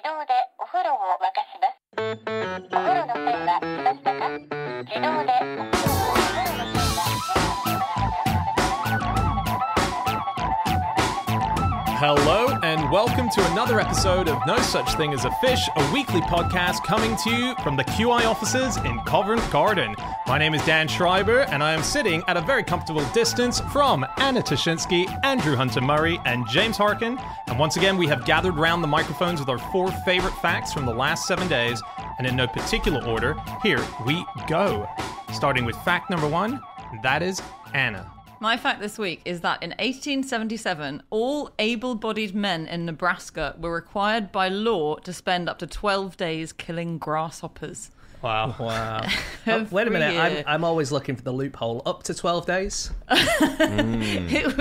自動でお風呂を沸かします。お風呂の線は来ましたか？自動でお風呂をHello and welcome to another episode of No Such Thing as a Fish, a weekly podcast coming to you from the QI offices in Covent Garden. My name is Dan Schreiber and I am sitting at a very comfortable distance from Anna Tashinsky, Andrew Hunter-Murray and James Harkin. And once again, we have gathered round the microphones with our 4 favorite facts from the last 7 days. And in no particular order, here we go. Starting with fact number 1, that is Anna. My fact this week is that in 1877, all able-bodied men in Nebraska were required by law to spend up to 12 days killing grasshoppers. Wow. Wait a minute, I'm always looking for the loophole. Up to 12 days? It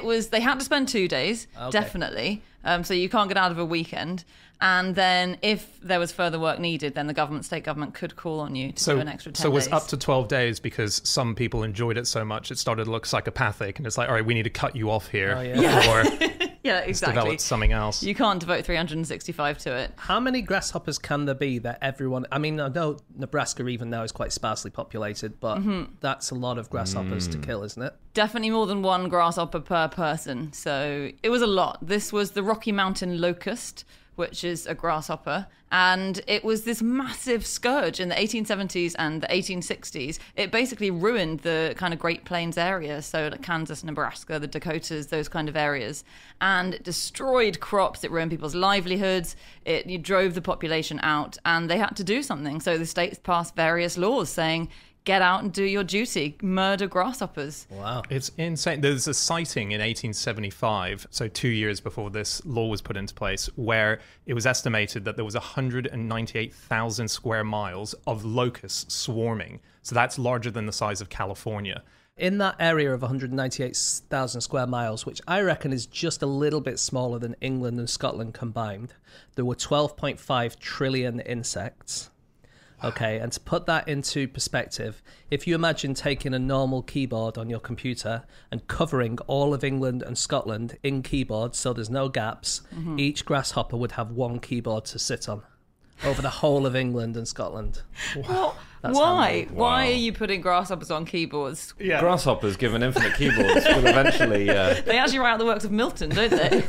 was, they had to spend 2 days, definitely. So you can't get out of a weekend. And then if there was further work needed, then the state government could call on you to do an extra 10 days. So it was up to 12 days because some people enjoyed it so much it started to look psychopathic. And it's like, all right, we need to cut you off here. Oh, yeah. Or yeah, exactly. develop something else. You can't devote 365 to it. How many grasshoppers can there be that everyone... I mean, I know Nebraska even now is quite sparsely populated, but that's a lot of grasshoppers to kill, isn't it? Definitely more than one grasshopper per person. So it was a lot. This was the Rocky Mountain locust, which is a grasshopper, and it was this massive scourge in the 1870s and the 1860s. It basically ruined the kind of Great Plains area, so like Kansas, Nebraska, the Dakotas, those kind of areas, and it destroyed crops, it ruined people's livelihoods, it drove the population out, and they had to do something. So the states passed various laws saying, get out and do your duty. Murder grasshoppers. Wow. It's insane. There's a sighting in 1875, so 2 years before this law was put into place, where it was estimated that there was 198,000 square miles of locusts swarming. So that's larger than the size of California. In that area of 198,000 square miles, which I reckon is just a little bit smaller than England and Scotland combined, there were 12.5 trillion insects. Okay, and to put that into perspective, if you imagine taking a normal keyboard on your computer and covering all of England and Scotland in keyboards so there's no gaps, each grasshopper would have one keyboard to sit on over the whole of England and Scotland. Wow. Why? Wow. Why are you putting grasshoppers on keyboards? Yeah. Grasshoppers, given infinite keyboards, will eventually... They actually write out the works of Milton, don't they?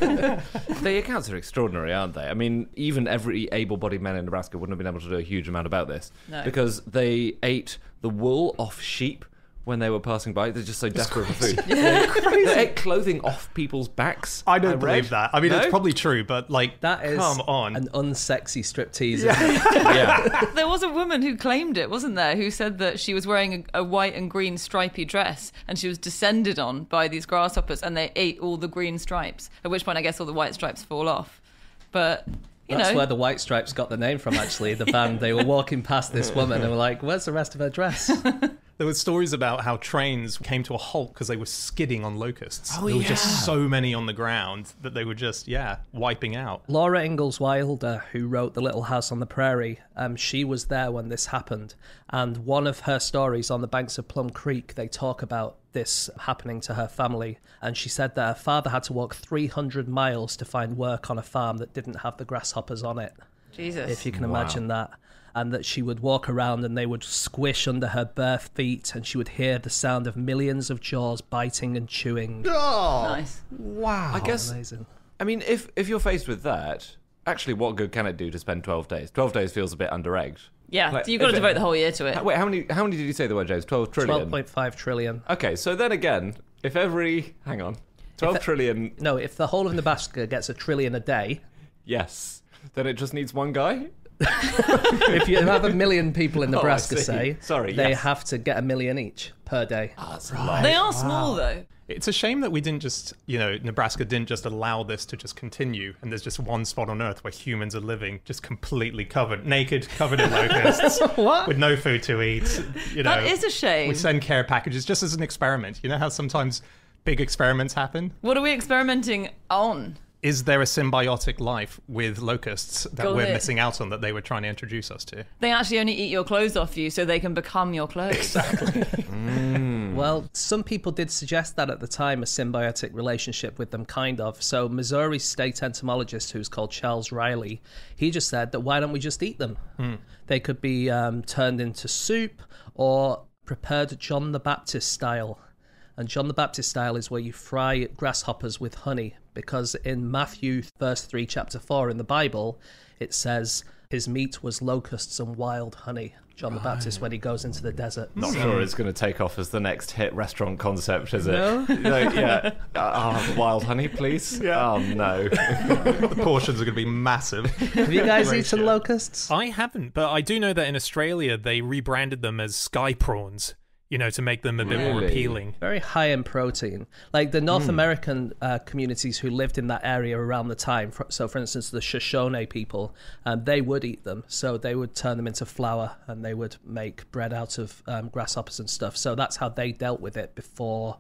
The accounts are extraordinary, aren't they? I mean, even every able-bodied man in Nebraska wouldn't have been able to do a huge amount about this. No. Because they ate the wool off sheep when they were passing by. They're just so desperate for food. Yeah. They ate clothing off people's backs. I don't believe that. I mean, No? it's probably true, but like, That is come on. an unsexy striptease. Yeah. There was a woman who claimed it, wasn't there, who said that she was wearing a white and green stripy dress and she was descended on by these grasshoppers and they ate all the green stripes, at which point I guess all the white stripes fall off. But... That's where the White Stripes got the name from, actually. The band, they were walking past this woman and were like, where's the rest of her dress? There were stories about how trains came to a halt because they were skidding on locusts. Oh, there were yeah. just so many on the ground that they were just, wiping out. Laura Ingalls Wilder, who wrote The Little House on the Prairie, she was there when this happened. And one of her stories on the banks of Plum Creek, they talk about this happening to her family. And she said that her father had to walk 300 miles to find work on a farm that didn't have the grasshoppers on it. Jesus. If you can imagine that. And that she would walk around and they would squish under her bare feet and she would hear the sound of millions of jaws biting and chewing. Oh, Nice. wow. I guess, Amazing. I mean, if you're faced with that, actually, what good can it do to spend 12 days? 12 days feels a bit under-egged. Yeah, Like, so you've got to if it- devote the whole year to it. Wait, how many did you say there were, James? 12 trillion? 12.5 trillion. Okay, so then again, if every... Hang on. 12 trillion... No, if the whole of Nebraska gets a trillion a day, Yes. Then it just needs one guy? if you have 1 million people in Nebraska, see. say, Sorry, they yes. have to get 1 million each per day. That's a lot. They are small, though. It's a shame that we didn't just, Nebraska didn't just allow this to just continue. And there's just one spot on Earth where humans are living just completely naked, covered in locusts. What? With no food to eat. That is a shame. We send care packages just as an experiment. You know how sometimes big experiments happen? What are we experimenting on? Is there a symbiotic life with locusts that Got we're it. missing out on that they were trying to introduce us to? They actually only eat your clothes off you so they can become your clothes. Exactly. Well, some people did suggest that at the time, a symbiotic relationship with them, kind of. So Missouri state entomologist, who's called Charles Riley, he just said that why don't we just eat them? They could be turned into soup or prepared John the Baptist style. And John the Baptist style is where you fry grasshoppers with honey, because in Matthew verse 3, chapter 4 in the Bible, it says his meat was locusts and wild honey. John the Baptist when he goes into the desert. Not sure it's going to take off as the next hit restaurant concept, is it? No? Yeah. Wild honey, please? Yeah. Oh, no. The portions are going to be massive. Have you guys eaten locusts? I haven't, but I do know that in Australia they rebranded them as sky prawns, to make them a bit more Really? appealing. Very high in protein. Like the North American communities who lived in that area around the time, so for instance, the Shoshone people, they would eat them. So they would turn them into flour and they would make bread out of grasshoppers and stuff. So that's how they dealt with it before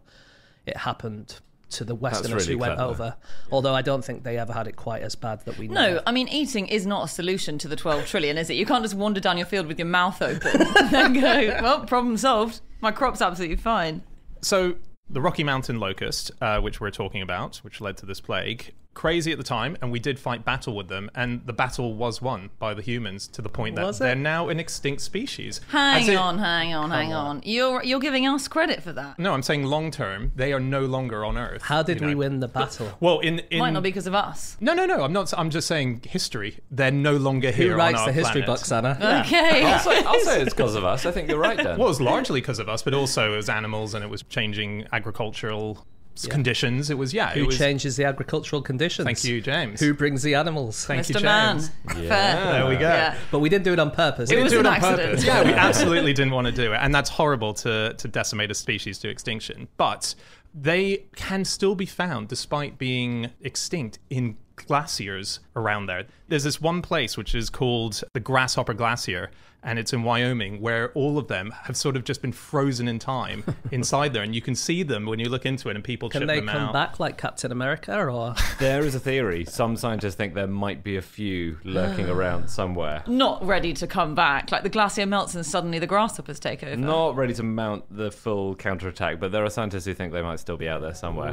it happened to the Westerners really who went clever. over. Although I don't think they ever had it quite as bad that we know. No, I mean, eating is not a solution to the 12 trillion, is it? You can't just wander down your field with your mouth open and then go, well, problem solved. My crop's absolutely fine. So the Rocky Mountain locust, which we're talking about, which led to this plague, crazy at the time, and we did fight battle with them, and the battle was won by the humans to the point that Was it? they're now an extinct species. Hang on. You're giving us credit for that. No, I'm saying long term, they are no longer on Earth. How did we win the battle? Well, in Might not be because of us. No. I'm not. I'm just saying history. They're no longer here. Who writes on our the history planet. books, Anna? Okay. I'll say it's because of us. I think you're right, Dan. Well, it was largely because of us, but also as animals, and it was changing agricultural conditions. It was Who changes the agricultural conditions? Thank you, James. Who brings the animals? Thank you, Mr. Man. James. Fair. There we go. Yeah. But we didn't do it on purpose. It was Do it an on accident. purpose. Yeah, we absolutely didn't want to do it, and that's horrible to decimate a species to extinction. But they can still be found despite being extinct in glaciers around there. There's this one place which is called the Grasshopper Glacier, and it's in Wyoming, where all of them have sort of just been frozen in time inside there, and you can see them when you look into it, and people Can chip they them come out. back like Captain America, or There is a theory. Some scientists think there might be a few lurking around somewhere. Not ready to come back. Like the glacier melts and suddenly the grasshoppers take over. Not ready to mount the full counterattack, but there are scientists who think they might still be out there somewhere.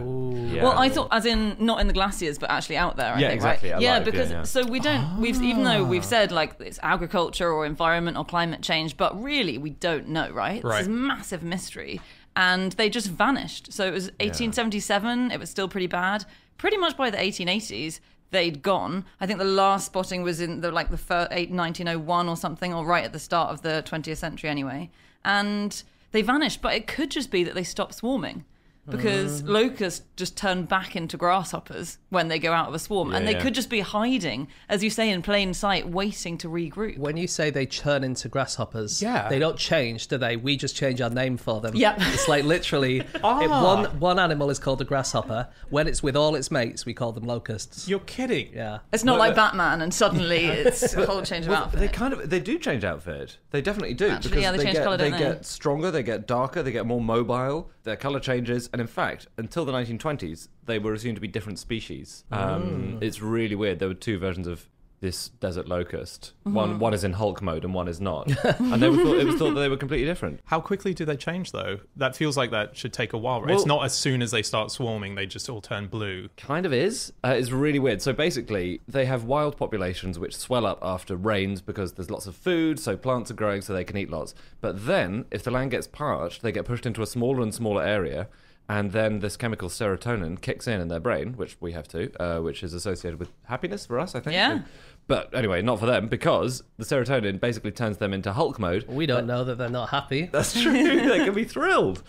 Yeah. Well, I thought, as in not in the glaciers, but actually out there. I Yeah, think, exactly, Right? alive, because yeah. so we don't. We've even though we've said like it's agriculture or environment or climate change, but really we don't know, right? Right. This is massive mystery, and they just vanished. So it was 1877. It was still pretty bad. Pretty much by the 1880s, they'd gone. I think the last spotting was in the 1901 or something, or right at the start of the 20th century anyway. And they vanished, but it could just be that they stopped swarming. Because locusts just turn back into grasshoppers when they go out of a swarm. And they could just be hiding, as you say, in plain sight, waiting to regroup. when you say they churn into grasshoppers, Yeah. they don't change, do they? We just change our name for them. Yep. It's like literally, one animal is called a grasshopper. When it's with all its mates, we call them locusts. You're kidding. Yeah. It's not like Batman and suddenly it's a whole change of outfit. They do change outfit. They definitely do. Actually, because yeah, they change colour, don't they? get stronger, they get darker, they get more mobile, their colour changes, and in fact, until the 1920s, they were assumed to be different species. It's really weird. There were two versions of this desert locust. One is in Hulk mode and one is not. And it was thought that they were completely different. How quickly do they change, though? That feels like that should take a while, right? It's not as soon as they start swarming, they just all turn blue. Kind of is. It's really weird. So basically, they have wild populations which swell up after rains because there's lots of food, so plants are growing so they can eat lots. But then, if the land gets parched, they get pushed into a smaller and smaller area, and then this chemical serotonin kicks in their brain, which we have too, which is associated with happiness for us, I think. Yeah. But anyway, not for them, because the serotonin basically turns them into Hulk mode. We don't know that they're not happy. That's true. They can be thrilled.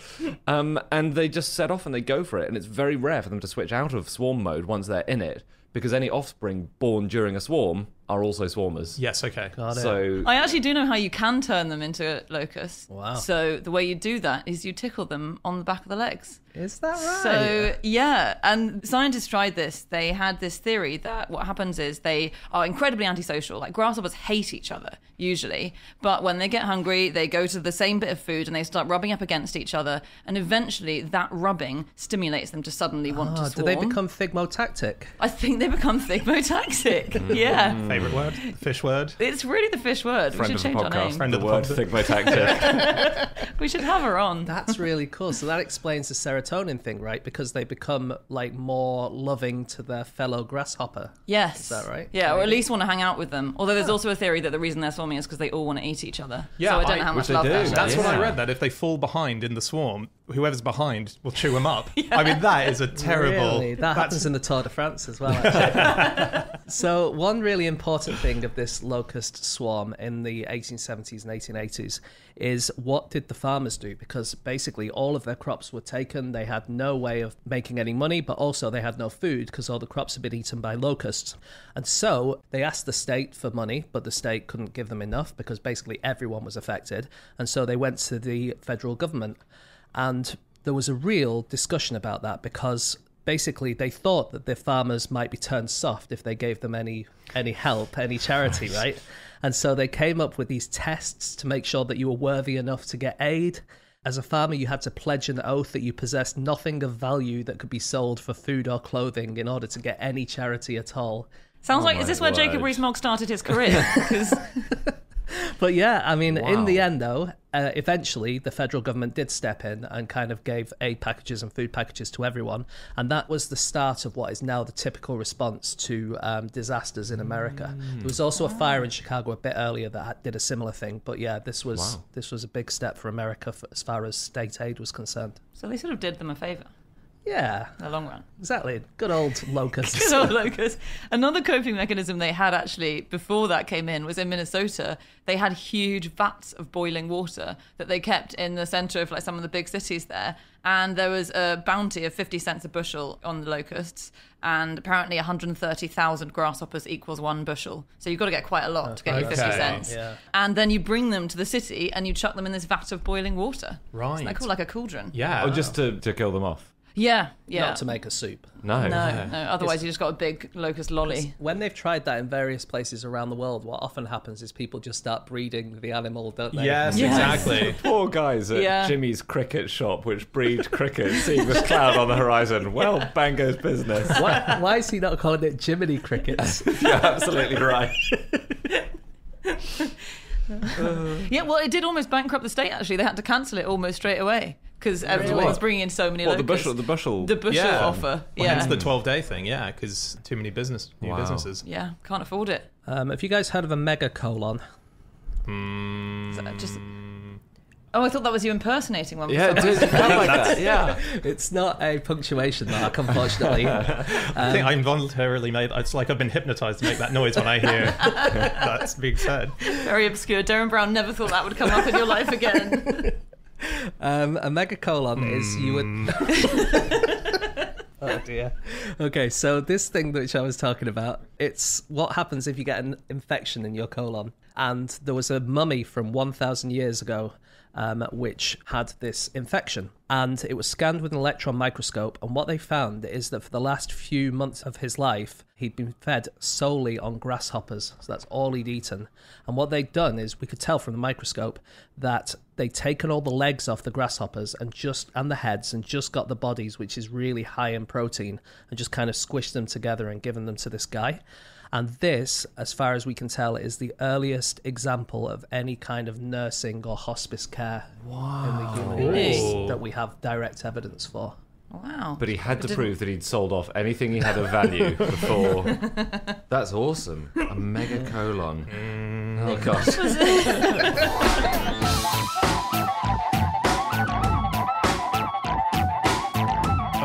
And they just set off and they go for it. And it's very rare for them to switch out of swarm mode once they're in it, because any offspring born during a swarm are also swarmers. Yes, okay. Got it. So I actually do know how you can turn them into locusts. Wow. So the way you do that is you tickle them on the back of the legs. Is that right? So, yeah, and scientists tried this. They had this theory that what happens is they are incredibly antisocial. Like grasshoppers hate each other, usually. But when they get hungry, they go to the same bit of food and they start rubbing up against each other. And eventually that rubbing stimulates them to suddenly want to Do swarm. they become thigmotactic? I think they become thigmotactic. Yeah. favourite word? The fish word? It's really the fish word. Friend We of should the change our podcast. name. Friend The of the word pod. Figmo tactic. We should have her on. That's really cool. So that explains the serotonin thing, right? Because they become like more loving to their fellow grasshopper. Yes. Is that right? Yeah, or at least want to hang out with them. Although there's also a theory that the reason they're swarming is because they all want to eat each other. Yeah, so I don't know how which much they love do. that shows. That's what I Yeah. read, that if they fall behind in the swarm, whoever's behind will chew them up. I mean, that is a terrible... Really? That happens in the Tour de France as well, actually. So one really important thing of this locust swarm in the 1870s and 1880s is what did the farmers do? Because basically all of their crops were taken. They had no way of making any money, but also they had no food because all the crops had been eaten by locusts. And so they asked the state for money, but the state couldn't give them enough because basically everyone was affected. And so they went to the federal government. And there was a real discussion about that because basically they thought that the farmers might be turned soft if they gave them any help, any charity, right? And so they came up with these tests to make sure that you were worthy enough to get aid. As a farmer, you had to pledge an oath that you possessed nothing of value that could be sold for food or clothing in order to get any charity at all. Sounds like, my is this where word. Jacob Rees-Mogg started his career? 'Cause- But yeah, I mean, in the Wow. end, though, eventually the federal government did step in and kind of gave aid packages and food packages to everyone. And that was the start of what is now the typical response to disasters in America. There was also a fire in Chicago a bit earlier that did a similar thing. But yeah, this was a big step for America as far as state aid was concerned. so they sort of did them a favour Yeah, in the long run. exactly. Good old locusts. Good old locusts. Another coping mechanism they had actually before that came in was in Minnesota. They had huge vats of boiling water that they kept in the centre of like some of the big cities there. And there was a bounty of 50 cents a bushel on the locusts. And apparently 130,000 grasshoppers equals 1 bushel. So you've got to get quite a lot to get you 50 Okay. cents. Yeah. And then you bring them to the city and you chuck them in this vat of boiling water. Right. Isn't that cool? Like a cauldron. Yeah. Oh, just to kill them off. Yeah. Yeah. Not to make a soup. No. No. Otherwise, you just got a big locust lolly. When they've tried that in various places around the world, what often happens is people just start breeding the animal, don't they? Yes, Yes. exactly. Poor guys at Yeah. Jimmy's cricket shop, which breed crickets, seeing this cloud on the horizon. Well, bang goes business. Why is he not calling it Jiminy crickets? You're absolutely right. Yeah, well, it did almost bankrupt the state, actually. They had to cancel it almost straight away because everyone was bringing in so many What, the locusts. bushel? The bushel Yeah. offer. Well, Yeah. hence the 12-day thing, yeah, because too many new Wow. businesses. Yeah, can't afford it. Have you guys heard of a megacolon? Is that just... Oh, I thought that was you impersonating one. for Yeah, some it reason. felt like that. Yeah. It's not a punctuation mark, unfortunately. I think I involuntarily made... It's like I've been hypnotised to make that noise when I hear that's being said. Very obscure. Darren Brown never thought that would come up in your life again. A megacolon is you would... Oh dear. Okay, so this thing which I was talking about, it's what happens if you get an infection in your colon. And there was a mummy from 1,000 years ago which had this infection. And it was scanned with an electron microscope. And what they found is that for the last few months of his life, he'd been fed solely on grasshoppers. So that's all he'd eaten. And what they'd done is, we could tell from the microscope that they'd taken all the legs off the grasshoppers and the heads and just got the bodies, which is really high in protein, and just kind of squished them together and given them to this guy. And this, as far as we can tell, is the earliest example of any kind of nursing or hospice care in the human race Ooh. that we have direct evidence for. Wow. But he had to prove that he'd sold off anything he had of value before. That's awesome. A megacolon. Oh, gosh.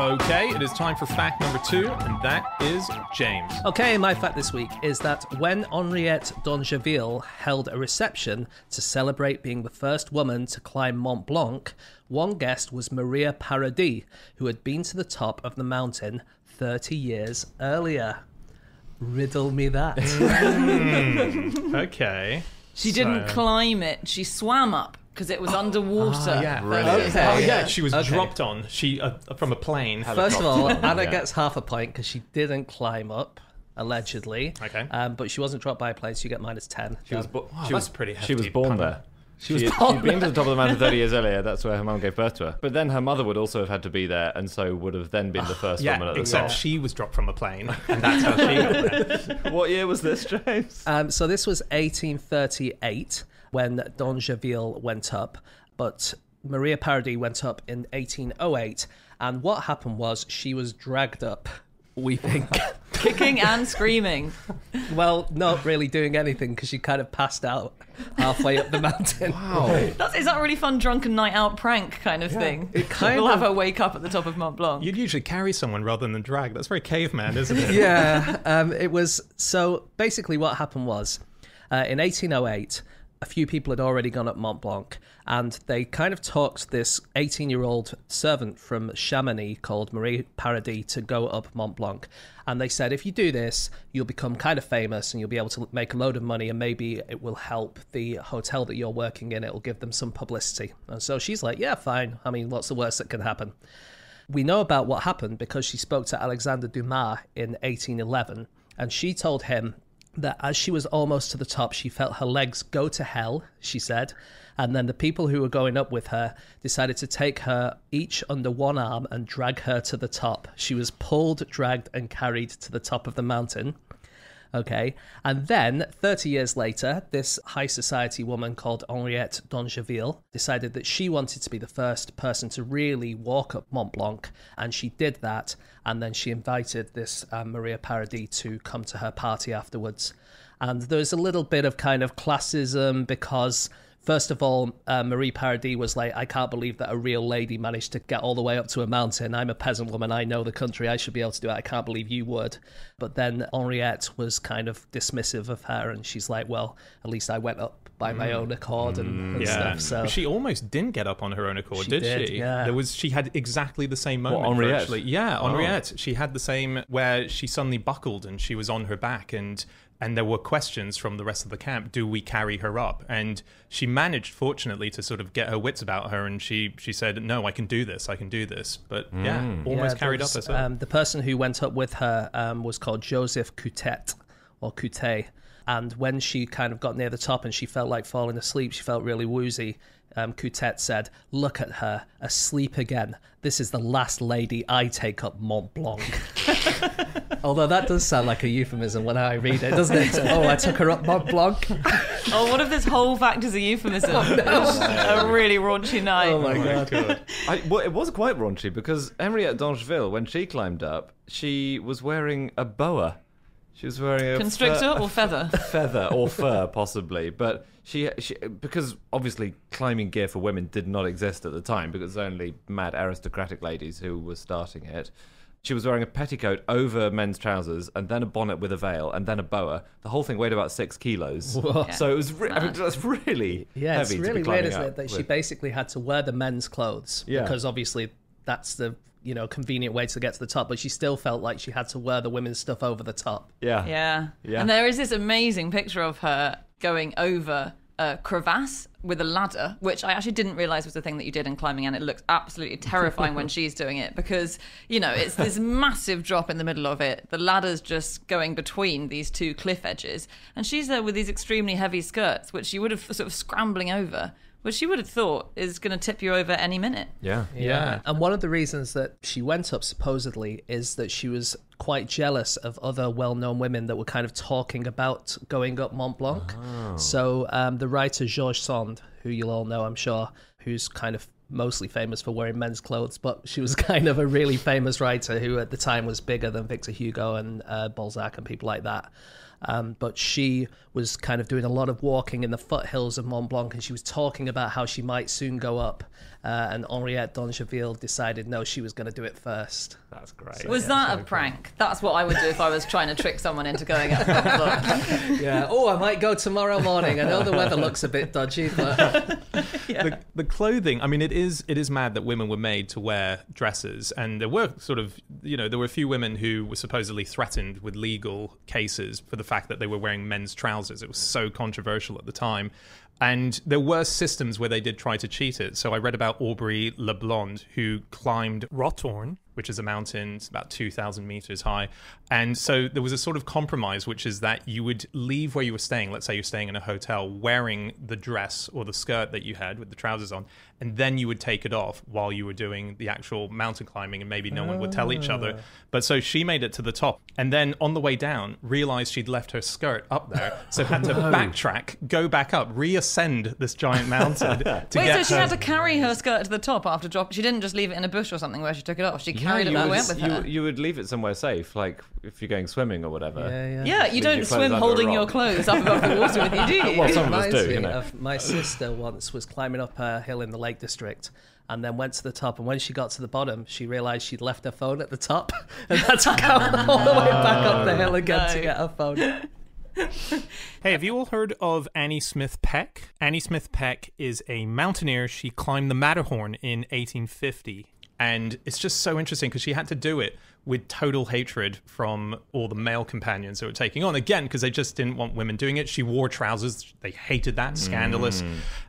Okay, it is time for fact number 2, and that is James. Okay, my fact this week is that when Henriette d'Angeville held a reception to celebrate being the first woman to climb Mont Blanc, one guest was Maria Paradis, who had been to the top of the mountain 30 years earlier. Riddle me that. Okay. She didn't climb it. She swam up because it was underwater. Yeah. Brilliant. Okay. Oh, yeah, she was Okay. dropped on from a plane. First of all, Anna Yeah. gets half a point because she didn't climb up, allegedly. Okay. But she wasn't dropped by a plane, so you get -10. She was, Wow, that's pretty She was hefty born punishment. there. She'd been to the top of the mountain 30 years earlier. That's where her mum gave birth to her. But then her mother would also have had to be there, and so would have then been the first woman at the except top. she was dropped from a plane, and that's how she got there. What year was this, James? So this was 1838 when D'Angeville went up, but Maria Paradis went up in 1808, and what happened was she was dragged up, weeping. Kicking and screaming. Well, not really doing anything because she kind of passed out halfway up the mountain. Wow. Is that a really fun drunken night out prank kind of thing? We'll have her wake up at the top of Mont Blanc. You'd usually carry someone rather than drag. That's very caveman, isn't it? Yeah, it was. So basically what happened was, in 1808, a few people had already gone up Mont Blanc, and they kind of talked this 18-year-old servant from Chamonix called Marie Paradis to go up Mont Blanc. And they said, if you do this, you'll become kind of famous and you'll be able to make a load of money, and maybe it will help the hotel that you're working in. It'll give them some publicity. And so she's like, yeah, fine. I mean, what's the worst that can happen? We know about what happened because she spoke to Alexander Dumas in 1811, and she told him that as she was almost to the top, she felt her legs go to hell, she said. And then the people who were going up with her decided to take her each under one arm and drag her to the top. She was pulled, dragged, and carried to the top of the mountain. Okay. And then 30 years later, this high society woman called Henriette d'Angeville decided that she wanted to be the first person to really walk up Mont Blanc. And she did that. And then she invited this Maria Paradis to come to her party afterwards. And there's a little bit of kind of classism because, first of all, Marie Paradis was like, I can't believe that a real lady managed to get all the way up to a mountain. I'm a peasant woman. I know the country. I should be able to do it. I can't believe you would. But then Henriette was kind of dismissive of her. And she's like, well, at least I went up by my own accord and stuff. So she almost didn't get up on her own accord, did she? Yeah. She had exactly the same moment. What, Henriette? Actually. Yeah, Henriette. She had the same where she suddenly buckled and she was on her back, and there were questions from the rest of the camp, do we carry her up? And she managed, fortunately, to sort of get her wits about her, and she said, no, I can do this. But almost carried up herself. The person who went up with her was called Joseph Coutet, or Coutet. And when she kind of got near the top and she felt like falling asleep, she felt really woozy, Coutet said, look at her, asleep again. This is the last lady I take up Mont Blanc. Although that does sound like a euphemism when I read it, doesn't it? Oh, I took her up Mont Blanc. Oh, what if this whole fact is a euphemism? Oh, no. A really raunchy night. Oh my God. Well, it was quite raunchy because Henriette d'Angeville, when she climbed up, she was wearing a boa. She was wearing a constrictor or feather? Feather or fur, possibly. But she, because obviously climbing gear for women did not exist at the time because it was only mad aristocratic ladies who were starting it. She was wearing a petticoat over men's trousers and then a bonnet with a veil and then a boa. The whole thing weighed about 6 kilos. Whoa. So it was that's really Yeah, it's heavy really to be weird, climbing isn't up it? That she with. basically had to wear the men's clothes because obviously that's the convenient way to get to the top, but she still felt like she had to wear the women's stuff over the top. Yeah. And there is this amazing picture of her going over a crevasse with a ladder, which I actually didn't realize was the thing that you did in climbing, and it looks absolutely terrifying when she's doing it because, it's this massive drop in the middle of it. The ladder's just going between these two cliff edges, and she's there with these extremely heavy skirts, which she would have sort of scrambling over, which she would have thought is going to tip you over any minute. Yeah. And one of the reasons that she went up, supposedly, is that she was quite jealous of other well-known women that were kind of talking about going up Mont Blanc. So the writer Georges Sand, who you'll all know, I'm sure, who's kind of mostly famous for wearing men's clothes, but she was kind of a really famous writer who at the time was bigger than Victor Hugo and Balzac and people like that. But she was kind of doing a lot of walking in the foothills of Mont Blanc, and she was talking about how she might soon go up. And Henriette d'Angeville decided, no, she was going to do it first. That's great. Was that a prank? That's what I would do if I was trying to trick someone into going up Mont Blanc. Yeah. Oh, I might go tomorrow morning. I know the weather looks a bit dodgy, but The clothing, I mean, it is mad that women were made to wear dresses, and there were sort of, there were a few women who were supposedly threatened with legal cases for the fact that they were wearing men's trousers. It was so controversial at the time. And there were systems where they did try to cheat it. So I read about Aubrey LeBlond, who climbed Rothorn, which is a mountain. It's about 2,000 meters high. And so there was a sort of compromise, which is that you would leave where you were staying. Let's say you're staying in a hotel wearing the dress or the skirt that you had with the trousers on, and then you would take it off while you were doing the actual mountain climbing, and maybe no one would tell each other. But so she made it to the top, and then on the way down realized she'd left her skirt up there, so had to backtrack, go back up, reascend this giant mountain to Wait, get so she her... had to carry her skirt to the top after drop. She didn't just leave it in a bush or something where she took it off. She carried it all the way up with her. You would leave it somewhere safe, like if you're going swimming or whatever. Yeah, you Leave don't your clothes swim under a holding your rock. clothes up above the water with you, do you? Well, some of us Reminds do, me you know. of my sister once was climbing up a hill in the Lake District and then went to the top, and when she got to the bottom she realised she'd left her phone at the top and had to go all the way back up the hill again to get her phone. Hey, have you all heard of Annie Smith Peck? Annie Smith Peck is a mountaineer. She climbed the Matterhorn in 1850. And it's just so interesting because she had to do it with total hatred from all the male companions who were taking on. Again, because they just didn't want women doing it. She wore trousers. They hated that. Scandalous.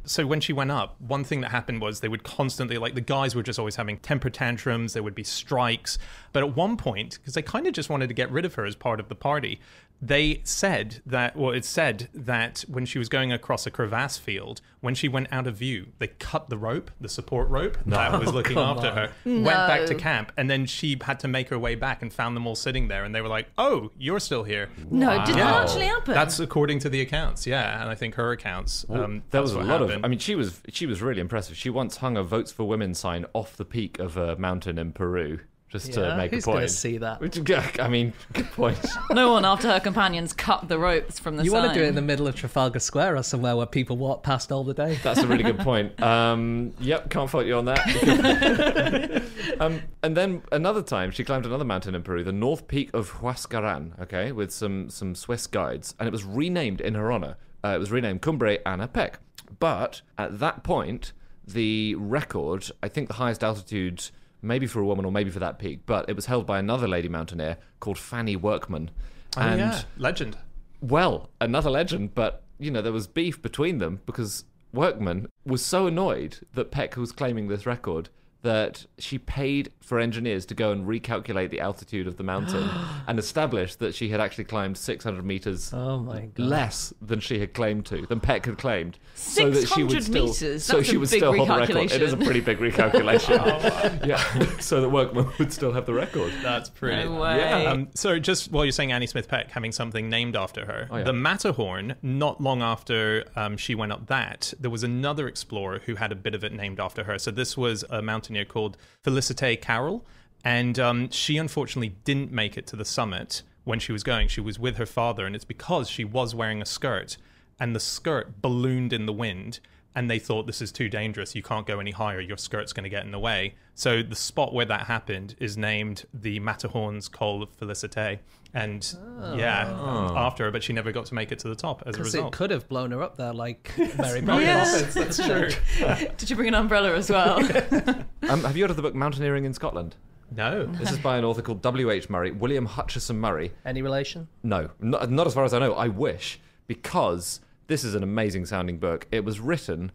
So when she went up, one thing that happened was they would constantly, like the guys were just always having temper tantrums. There would be strikes. But at one point, because they kind of just wanted to get rid of her as part of the party, they said that, well, it's said that when she was going across a crevasse field, when she went out of view, they cut the rope, the support rope that was looking after her, went back to camp, and then she had to make her way back and found them all sitting there, and they were like, oh, you're still here. No, did that actually happen? That's according to the accounts, yeah, and I think her accounts. There was a lot of. I mean, she was really impressive. She once hung a "Votes for Women" sign off the peak of a mountain in Peru, just to make who's a point. going to see that? I mean, good point. No one after her companions cut the ropes from the You sign. want to do it in the middle of Trafalgar Square or somewhere where people walk past all the day. That's a really good point. Yep, can't fault you on that. And then another time, she climbed another mountain in Peru, the North Peak of Huascaran, okay, with some Swiss guides, and it was renamed in her honor. It was renamed Cumbre Anna Peck. But at that point, the record, I think the highest altitude, maybe for a woman or maybe for that peak, but it was held by another lady mountaineer called Fanny Workman. Legend. Well, another legend, but, you know, there was beef between them because Workman was so annoyed that Peck was claiming this record that she paid for engineers to go and recalculate the altitude of the mountain and establish that she had actually climbed 600 meters less than she had claimed to, than Peck had claimed. 600 so that she would still, meters? So That's she a would big still hold the record. It is a recalculation. pretty big recalculation. Yeah, so that Workman would still have the record. That's pretty. No way. Yeah. So just while you're saying Annie Smith Peck having something named after her, yeah. the Matterhorn, not long after she went up that, there was another explorer who had a bit of it named after her. So this was a mountaineer called Felicite Carroll, and she unfortunately didn't make it to the summit when she was going. She was with her father, and it's because she was wearing a skirt, and the skirt ballooned in the wind, and they thought, this is too dangerous, you can't go any higher, your skirt's going to get in the way. So the spot where that happened is named the Matterhorn's Col Felicite, and after her, but she never got to make it to the top as a Because result. it could have blown her up there like Mary Poppins. Yes. That's true. Did you bring an umbrella as well? Have you heard of the book Mountaineering in Scotland? No. This is by an author called W.H. Murray, William Hutchison Murray. Any relation? No, not as far as I know. I wish, because this is an amazing sounding book. It was written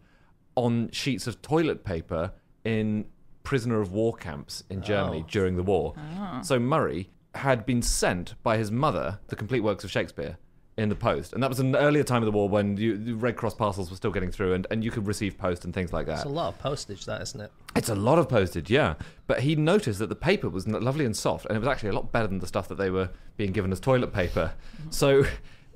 on sheets of toilet paper in prisoner of war camps in Germany during the war. So Murray had been sent by his mother the complete works of Shakespeare in the post. And that was an earlier time of the war when the Red Cross parcels were still getting through and you could receive post and things like that. It's a lot of postage, that, isn't it? It's a lot of postage, yeah. But he noticed that the paper was lovely and soft, and it was actually a lot better than the stuff that they were being given as toilet paper. So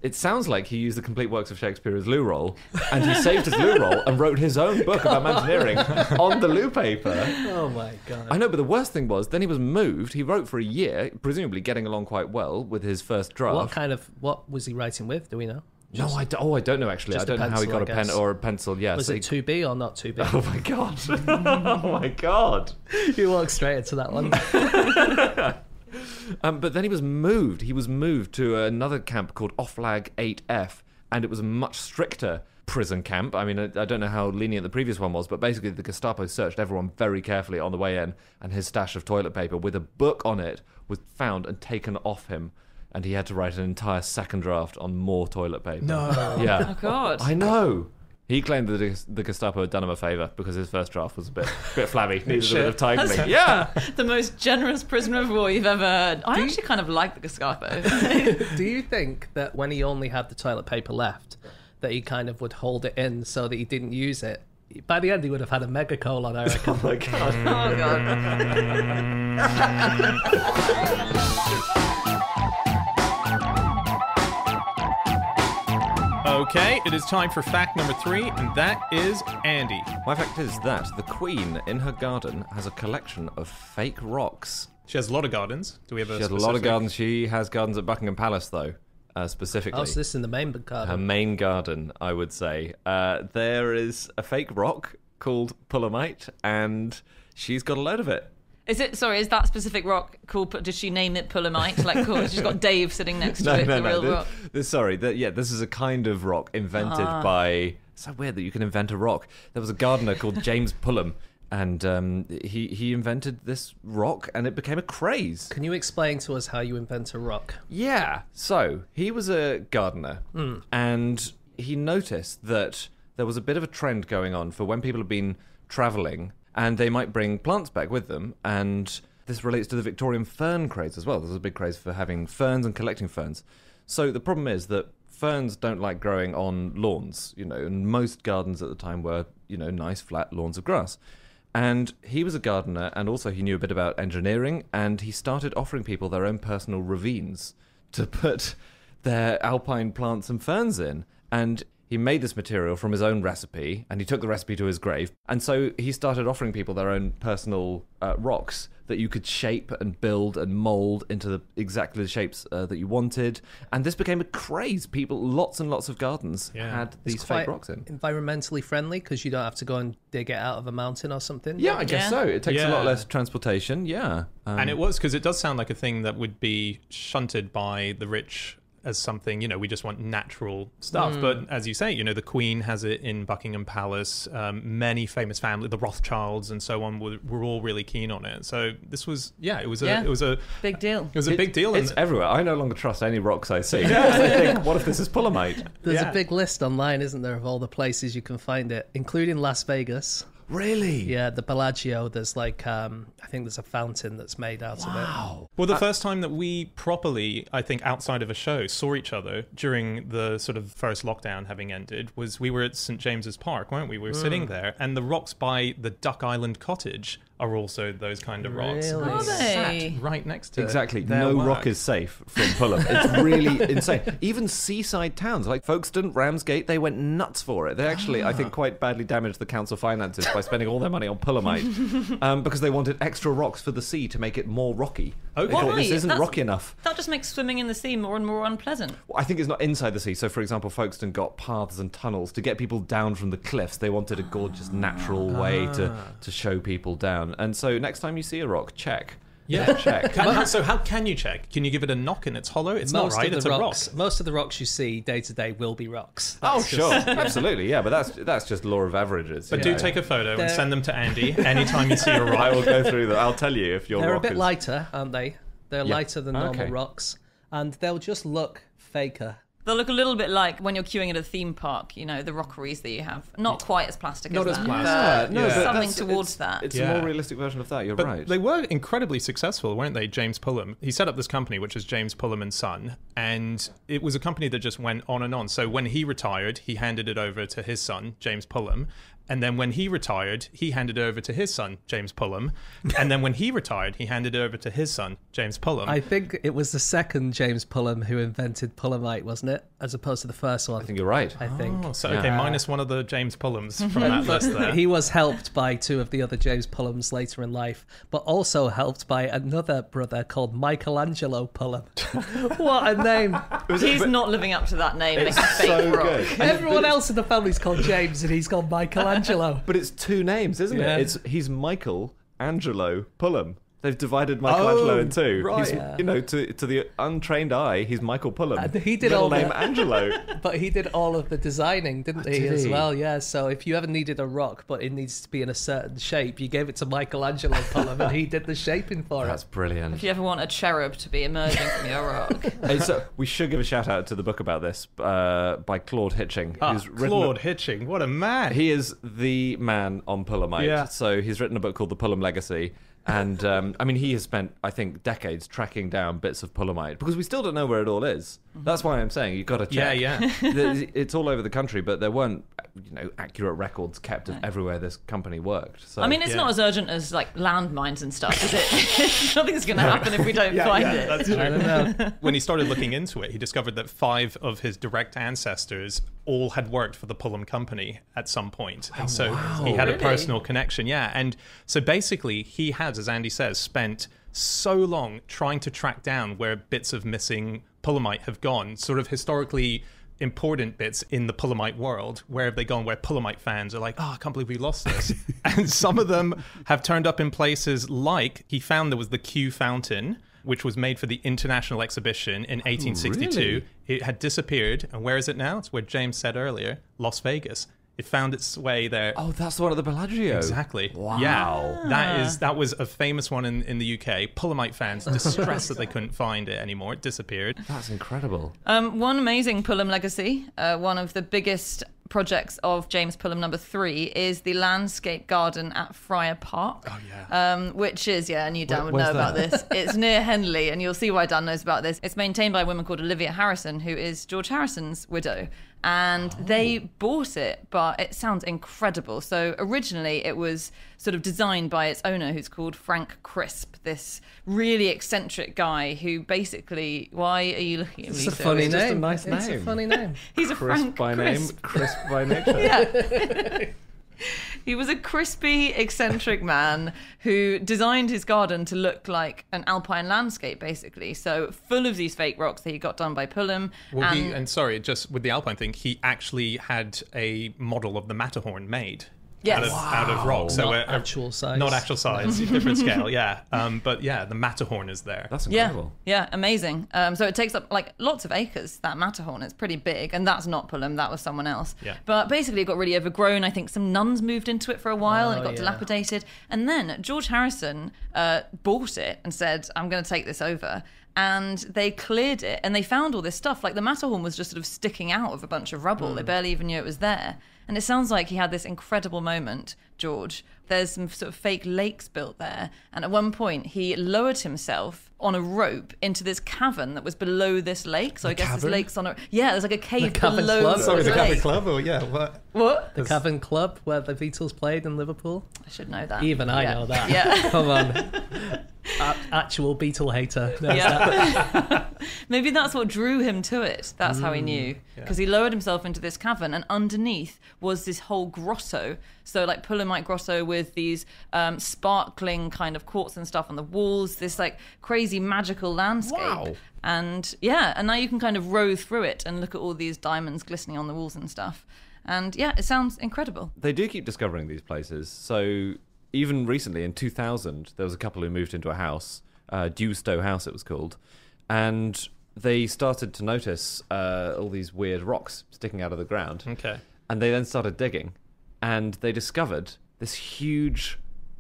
it sounds like he used the complete works of Shakespeare as loo roll, and he saved his loo roll and wrote his own book about mountaineering on the loo paper. Oh my God. I know, but the worst thing was, then he was moved. He wrote for a year, presumably getting along quite well with his first draft. What was he writing with? Do we know? No, I don't know, actually. I Just don't a know how he pencil, got I a pen guess. or a pencil, yes. Was it 2B or not 2B? Oh my God. Oh my God. You walked straight into that one. But then he was moved. He was moved to another camp called Offlag 8F, and it was a much stricter prison camp. I mean, I don't know how lenient the previous one was, but basically the Gestapo searched everyone very carefully on the way in, and his stash of toilet paper with a book on it was found and taken off him, and he had to write an entire second draft on more toilet paper. No. Yeah. Oh, God. I know. He claimed that the Gestapo had done him a favour because his first draft was a bit flabby, needed a bit of tightening. Yeah! The most generous prisoner of war you've ever heard. I actually kind of like the Gestapo. Do you think that when he only had the toilet paper left, that he kind of would hold it in so that he didn't use it? By the end, he would have had a mega colon, I reckon. Oh my God. Oh, God. Okay, it is time for fact number 3, and that is Andy. My fact is that the Queen, in her garden, has a collection of fake rocks. She has a lot of gardens. Do we have a She has a lot of gardens. She has gardens at Buckingham Palace, though, specifically. Oh, so this is in the main garden. Her main garden, I would say. There is a fake rock called Pulamite, and she's got a load of it. Is that specific rock called, did she name it Pulamite? Like, cool, she's got Dave sitting next to it, the real rock. This is a kind of rock invented by... It's so weird that you can invent a rock. There was a gardener called James Pullum, and he invented this rock, and it became a craze. Can you explain to us how you invent a rock? Yeah. So, he was a gardener, and he noticed that there was a bit of a trend going on for when people have been travelling, and they might bring plants back with them, and this relates to the Victorian fern craze as well. There's a big craze for having ferns and collecting ferns. So the problem is that ferns don't like growing on lawns, and most gardens at the time were, nice flat lawns of grass. And he was a gardener, and also he knew a bit about engineering, and he started offering people their own personal ravines to put their alpine plants and ferns in. And he made this material from his own recipe, and he took the recipe to his grave. And so he started offering people their own personal rocks that you could shape and build and mold into exactly the shapes that you wanted. And this became a craze. Lots and lots of gardens had these fake rocks in. Environmentally friendly, because you don't have to go and dig it out of a mountain or something? Yeah, I guess so. It takes a lot less transportation, and it was, because it does sound like a thing that would be shunted by the rich as something, we just want natural stuff. But as you say, the Queen has it in Buckingham Palace. Many famous families, the Rothschilds and so on, were all really keen on it. So this was, it was a big deal. It was a big deal. It's everywhere. I no longer trust any rocks I see. I think, what if this is Pulamite? There's a big list online, isn't there, of all the places you can find it, including Las Vegas. Really? Yeah, the Bellagio, there's I think there's a fountain that's made out of it. Well, the first time that we properly, I think, outside of a show, saw each other during the sort of first lockdown having ended was we were at St. James's Park, weren't we? We were sitting there, and the rocks by the Duck Island Cottage are also those kind of rocks. Really? Are they? Sat right next to Exactly. their No work. rock is safe from Pullum. It's really insane. Even seaside towns like Folkestone, Ramsgate, they went nuts for it. They actually, I think, quite badly damaged the council finances by spending all their money on Pullumite because they wanted extra rocks for the sea to make it more rocky. Okay. They thought, this Why? isn't rocky enough. That just makes swimming in the sea more and more unpleasant. Well, I think it's not inside the sea. So, for example, Folkestone got paths and tunnels to get people down from the cliffs. They wanted a gorgeous, natural way to show people down. And so next time you see a rock, check. Yeah, check. So how can you check? Can you give it a knock and it's hollow? It's not right. It's a rock. Most of the rocks you see day to day will be rocks. Oh, sure, absolutely, yeah. But that's just law of averages. But do take a photo and send them to Andy anytime you see a rock. I will go through that. I'll tell you if your They're rock a bit is... lighter, aren't they? They're lighter than normal Okay. rocks, and they'll just look faker. They'll look a little bit like when you're queuing at a theme park, the rockeries that you have. Not quite as plastic Not as as that. plastic. But Yeah. something towards that. It's Yeah. a more realistic version of that. You're But right. they were incredibly successful, weren't they? James Pullum. He set up this company, which is James Pullum and Son, and it was a company that just went on and on. So when he retired, he handed it over to his son, James Pullum. And then when he retired, he handed it over to his son, James Pullum. And then when he retired, he handed it over to his son, James Pullum. I think it was the second James Pullum who invented Pullumite, wasn't it? As opposed to the first one. I think you're right. I think. Oh, so, okay, minus one of the James Pullums from that list there. He was helped by two of the other James Pullums later in life, but also helped by another brother called Michaelangelo Pullum. What a name. He's not living up to that name. It's a fake so rock. good. Everyone else in the family's called James and he's called Michaelangelo. But it's two names, isn't Yeah. it? He's Michael Angelo Pullum. They've divided Michelangelo in two. right. He's, you know, to the untrained eye, he's Michael Pullum. And he did Middle all the- name Angelo. But he did all of the designing, didn't he, did as he? well? Yeah, so if you ever needed a rock, but it needs to be in a certain shape, you gave it to Michelangelo Pullum, and he did the shaping for That's it. brilliant. If you ever want a cherub to be emerging from your rock. Hey, so we should give a shout out to the book about this by Claude Hitching. who's written Claude Hitching, what a man. He is the man on Pullamite. Yeah. So he's written a book called The Pullum Legacy. And, I mean, he has spent, I think, decades tracking down bits of Pullamite because we still don't know where it all is. That's why I'm saying you've got to check. Yeah. It's all over the country, but there weren't, accurate records kept of everywhere this company worked. So, I mean, it's not as urgent as like landmines and stuff, is it? Nothing's going to happen if we don't find it. That's true. I don't know. When he started looking into it, he discovered that 5 of his direct ancestors all had worked for the Pullum company at some point. And so he had a Really? personal connection. Yeah. And so basically, he has, as Andy says, spent so long trying to track down where bits of missing Pullamite have gone, sort of historically important bits in the Pullamite world. Where have they gone? Where Pullamite fans are like, oh, I can't believe we lost this. And some of them have turned up in places like he found there was the Kew Fountain, which was made for the International Exhibition in 1862. really? It had disappeared. And where is it now? It's where James said earlier, Las Vegas. It found its way there. Oh, that's the one at the Bellagio. Exactly. Wow. Yeah. That was a famous one in the UK. Pullamite fans distressed that they couldn't find it anymore. It disappeared. That's incredible. One amazing Pullum legacy, one of the biggest projects of James Pullum number 3 is the landscape garden at Friar Park. Oh, yeah. Which is, and you, Dan, would Where's know about that? this. It's near Henley, and you'll see why Dan knows about this. It's maintained by a woman called Olivia Harrison, who is George Harrison's widow. And they bought it, but it sounds incredible. So originally it was sort of designed by its owner, who's called Frank Crisp, this really eccentric guy who basically... Why are you looking at me? It's a so funny It's just a name. nice It's a name. funny name. He's a Crisp Frank by Crisp. name, crisp by nature. He was a crispy, eccentric man who designed his garden to look like an alpine landscape, basically. So full of these fake rocks that he got done by Pullum. Well, and sorry, just with the Alpine thing, he actually had a model of the Matterhorn made. Yes. Out of rock. So Not actual size. Not actual size, different scale, yeah. But yeah, the Matterhorn is there. That's incredible. Yeah, amazing. So it takes up like lots of acres, that Matterhorn. It's pretty big, and that's not Pullum, that was someone else. Yeah. But basically it got really overgrown. I think some nuns moved into it for a while and it got dilapidated. And then George Harrison bought it and said, I'm going to take this over. And they cleared it and they found all this stuff. Like the Matterhorn was just sort of sticking out of a bunch of rubble. They barely even knew it was there. And it sounds like he had this incredible moment, George. There's some sort of fake lakes built there. And at one point, he lowered himself on a rope into this cavern that was below this lake. So I guess cavern? this lake's on a... Yeah, there's like a cave Cavern below Club? this Sorry, the lake. Club, or yeah, what? What? The Cavern Club, where the Beatles played in Liverpool. I should know that. Even I Yeah. know that. Yeah. Come on. Actual Beatle hater. knows that. Yeah. Maybe that's what drew him to it. That's how he knew. Because he lowered himself into this cavern, and underneath was this whole grotto. So, like Pullamite grotto with these sparkling kind of quartz and stuff on the walls, this like crazy magical landscape. Wow. And yeah, and now you can kind of row through it and look at all these diamonds glistening on the walls and stuff. And yeah, it sounds incredible. They do keep discovering these places. So even recently, in 2000, there was a couple who moved into a house, Dewstowe House it was called, and they started to notice all these weird rocks sticking out of the ground. Okay. And they then started digging, and they discovered this huge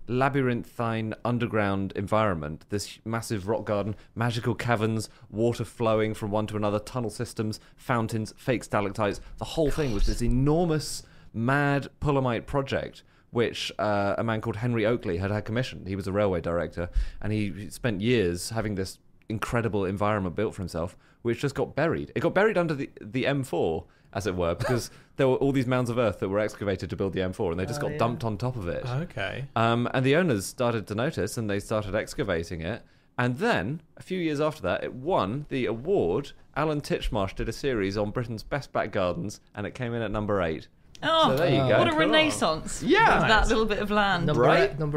labyrinthine underground environment, this massive rock garden, magical caverns, water flowing from one to another, tunnel systems, fountains, fake stalactites. The whole thing was this enormous, mad Pullamite project, which a man called Henry Oakley had commissioned. He was a railway director, and he spent years having this incredible environment built for himself, which just got buried. It got buried under the M4, as it were, because there were all these mounds of earth that were excavated to build the M4, and they just got dumped on top of it. Okay. And the owners started to notice, and they started excavating it. And then, a few years after that, it won the award. Alan Titchmarsh did a series on Britain's best back gardens, and it came in at number 8. Oh, So there you go. what a Cool. renaissance. Yeah. Of that little bit of land. Number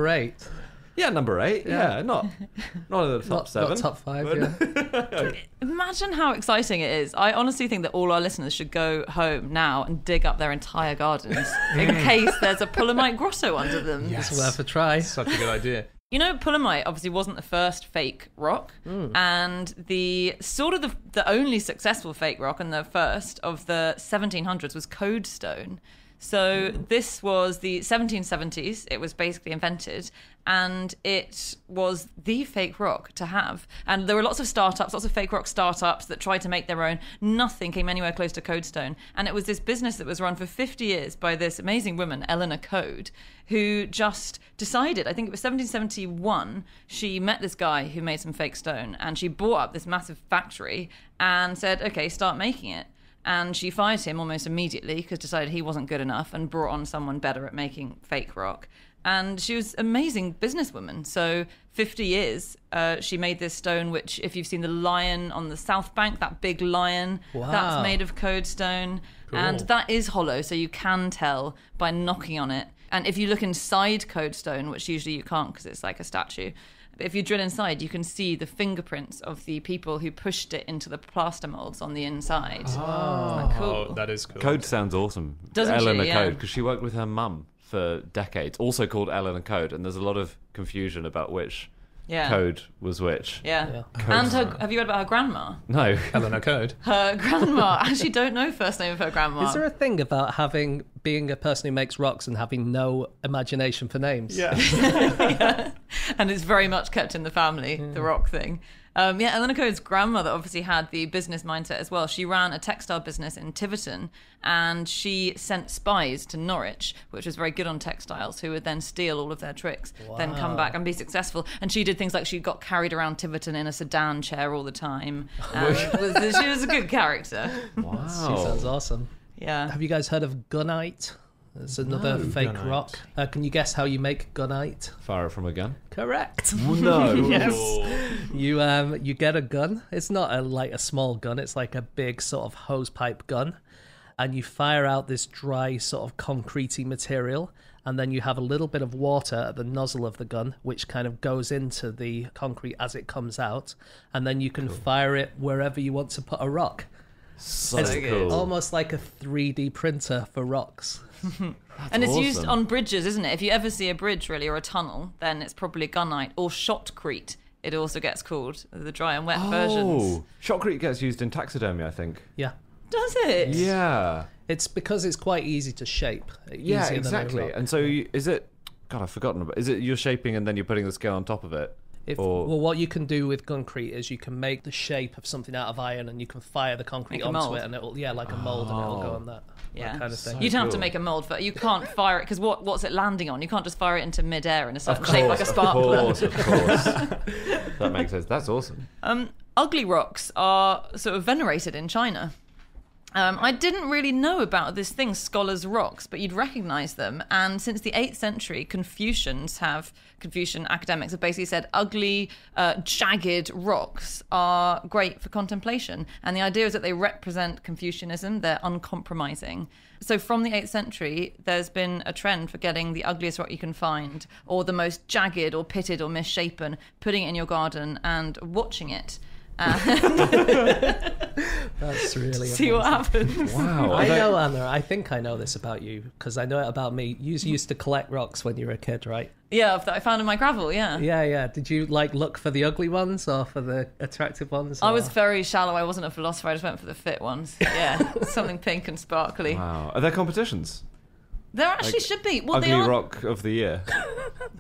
8. Yeah, number 8. Yeah, not in the top 7. Not top 5, yeah. Imagine how exciting it is. I honestly think that all our listeners should go home now and dig up their entire gardens in case there's a Pullamite grotto under them. Yes. It's worth a try. Such a good idea. You know, Pulamite obviously wasn't the first fake rock, and the only successful fake rock and the first of the 1700s was Codestone. So this was the 1770s. It was basically invented, and it was the fake rock to have. And there were lots of startups, lots of fake rock startups that tried to make their own. Nothing came anywhere close to Codestone. And it was this business that was run for 50 years by this amazing woman, Eleanor Code, who just decided, I think it was 1771, she met this guy who made some fake stone, and she bought up this massive factory and said, okay, start making it. And she fired him almost immediately because decided he wasn't good enough and brought on someone better at making fake rock. And she was an amazing businesswoman. So 50 years, she made this stone, which if you've seen the lion on the South Bank, that big lion, that's made of Codestone. Cool. And that is hollow, so you can tell by knocking on it. And if you look inside Codestone, which usually you can't because it's like a statue, if you drill inside, you can see the fingerprints of the people who pushed it into the plaster molds on the inside. Oh, Isn't that cool? That is cool. Code sounds awesome. Doesn't Eleanor she? Yeah. Code, because she worked with her mum for decades, also called Eleanor Code, and there's a lot of confusion about which code was which. Yeah. And have you read about her grandma? No. Eleanor Code. Her grandma. I actually don't know the first name of her grandma. Is there a thing about being a person who makes rocks and having no imagination for names? Yeah. Yeah. And it's very much kept in the family, the rock thing. Eleanor Code's grandmother obviously had the business mindset as well. She ran a textile business in Tiverton, and she sent spies to Norwich, which was very good on textiles, who would then steal all of their tricks, then come back and be successful. And she did things like she got carried around Tiverton in a sedan chair all the time. She was a good character. Wow. She sounds awesome. Yeah. Have you guys heard of gunite? It's another fake gunite. rock. Can you guess how you make gunite? Fire it from a gun? Correct. No. Yes. You get a gun. It's not like a small gun. It's like a big sort of hose pipe gun, and you fire out this dry sort of concretey material, and then you have a little bit of water at the nozzle of the gun, which kind of goes into the concrete as it comes out, and then you can fire it wherever you want to put a rock. So It's cool. almost like a 3D printer for rocks. And it's used awesome. on bridges, isn't it? If you ever see a bridge, really, or a tunnel, then it's probably gunite or shotcrete. It also gets called the dry and wet versions. Shotcrete gets used in taxidermy, I think. Yeah. Does it? Yeah. It's because it's quite easy to shape. Yeah, easier than a exactly. rock. And so is it... God, I've forgotten about... Is it you're shaping and then you're putting the scale on top of it? Well, what you can do with concrete is you can make the shape of something out of iron, and you can fire the concrete Make a onto mold. it, and it'll like a mold, and it'll go on that kind of thing. You'd have to cool. make a mold for it. You can't fire it because what's it landing on? You can't just fire it into midair in a certain shape like a sparkler. Of course. That makes sense. That's awesome. Ugly rocks are sort of venerated in China. I didn't really know about this thing, scholars' rocks, but you'd recognise them. And since the 8th century, Confucian academics have basically said ugly, jagged rocks are great for contemplation. And the idea is that they represent Confucianism, they're uncompromising. So from the 8th century, there's been a trend for getting the ugliest rock you can find, or the most jagged or pitted or misshapen, putting it in your garden and watching it. That's really See what happens. Wow. I know, Anna. I think I know this about you because I know it about me. You used to collect rocks when you were a kid, right? Yeah, that I found in my gravel, yeah. Yeah. Did you look for the ugly ones or for the attractive ones? I or- was very shallow. I wasn't a philosopher. I just went for the fit ones. Yeah, something pink and sparkly. Wow. Are there competitions? There actually should be. Well, Ugly they are. rock of the year.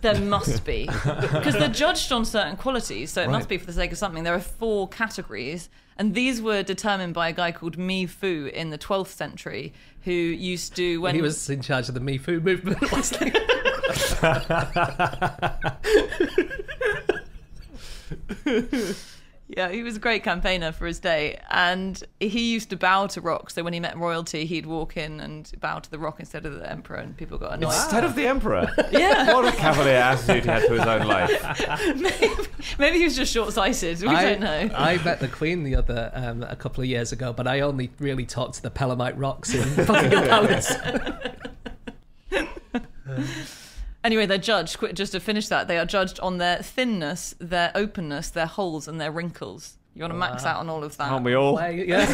There must be. Because they're judged on certain qualities, so it must be for the sake of something. There are 4 categories, and these were determined by a guy called Mi Fu in the 12th century, who used to... when He was in charge of the Me Fu movement. wasn't he? Yeah, he was a great campaigner for his day, and he used to bow to rocks. So when he met royalty, he'd walk in and bow to the rock instead of the emperor, and people got annoyed. Instead of the emperor. Yeah. What a cavalier attitude he had to his own life. Maybe he was just short-sighted. We don't know. I met the Queen the other a couple of years ago, but I only really talked to the Pelamite rocks in Buckingham Palace. Anyway, they're judged, just to finish that, they are judged on their thinness, their openness, their holes, and their wrinkles. You want to max out on all of that. Aren't we all? Yeah.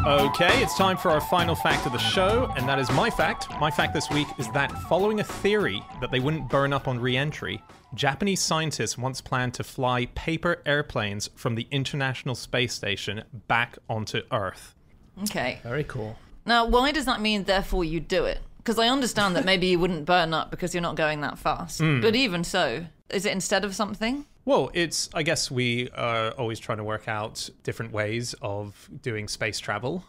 Okay, it's time for our final fact of the show, and that is my fact. My fact this week is that following a theory that they wouldn't burn up on re-entry, Japanese scientists once planned to fly paper airplanes from the International Space Station back onto Earth. Okay. Very cool. Now, why does that mean, therefore, you do it? Because I understand that maybe you wouldn't burn up because you're not going that fast. But even so, is it instead of something? Well, I guess we are always trying to work out different ways of doing space travel,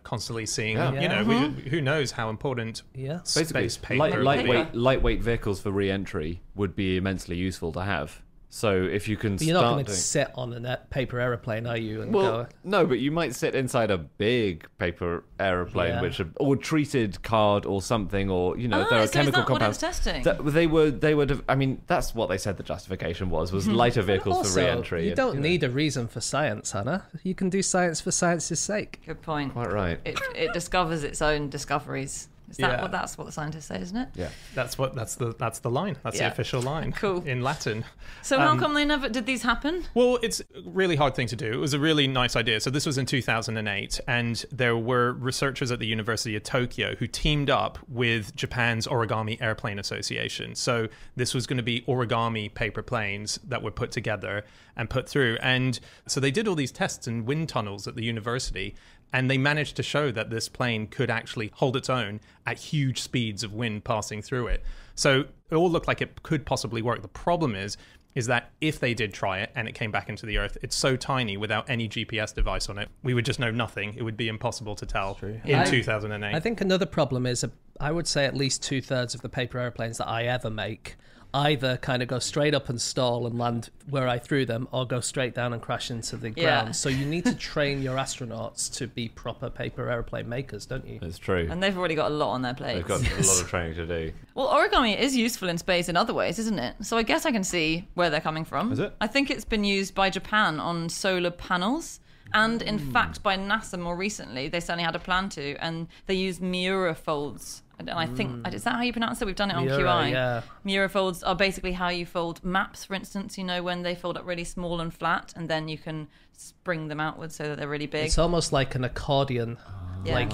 constantly seeing, who knows how important Basically, space paper lightweight vehicles for re-entry would be immensely useful to have. So if you can But you're not going to sit on a paper aeroplane, are you? And go... No, but you might sit inside a big paper aeroplane, or treated card or something, or there are chemical compounds. What it's testing? They would have. I mean, that's what they said the justification was lighter vehicles also, for re-entry. You don't need a reason for science, Hannah. You can do science for science's sake. Good point. Quite right. It discovers its own discoveries. Is that that's what the scientists say, isn't it? Yeah. That's the line. That's the official line. Cool. In Latin. So how come they never did these happen? Well, it's a really hard thing to do. It was a really nice idea. So this was in 2008, and there were researchers at the University of Tokyo who teamed up with Japan's Origami Airplane Association. So this was going to be origami paper planes that were put together and put through. And so they did all these tests in wind tunnels at the university, and they managed to show that this plane could actually hold its own at huge speeds of wind passing through it. So it all looked like it could possibly work. The problem is that if they did try it and it came back into the Earth, it's so tiny without any GPS device on it, we would just know nothing. It would be impossible to tell in 2008. I think another problem is, I would say at least 2/3 of the paper airplanes that I ever make either kind of go straight up and stall and land where I threw them, or go straight down and crash into the ground. So you need to train your astronauts to be proper paper airplane makers, don't you? It's true. And they've already got a lot on their plates. They've got a lot of training to do. Well, origami is useful in space in other ways, isn't it? So I guess I can see where they're coming from. Is it? I think it's been used by Japan on solar panels. And in fact, by NASA more recently, they certainly had a plan to, and they use Miura folds. And I think, is that how you pronounce it? We've done it on Miura, QI. yeah. Miura folds are basically how you fold maps, for instance, when they fold up really small and flat, and then you can spring them outwards so that they're really big. It's almost like an accordion. Yeah. Like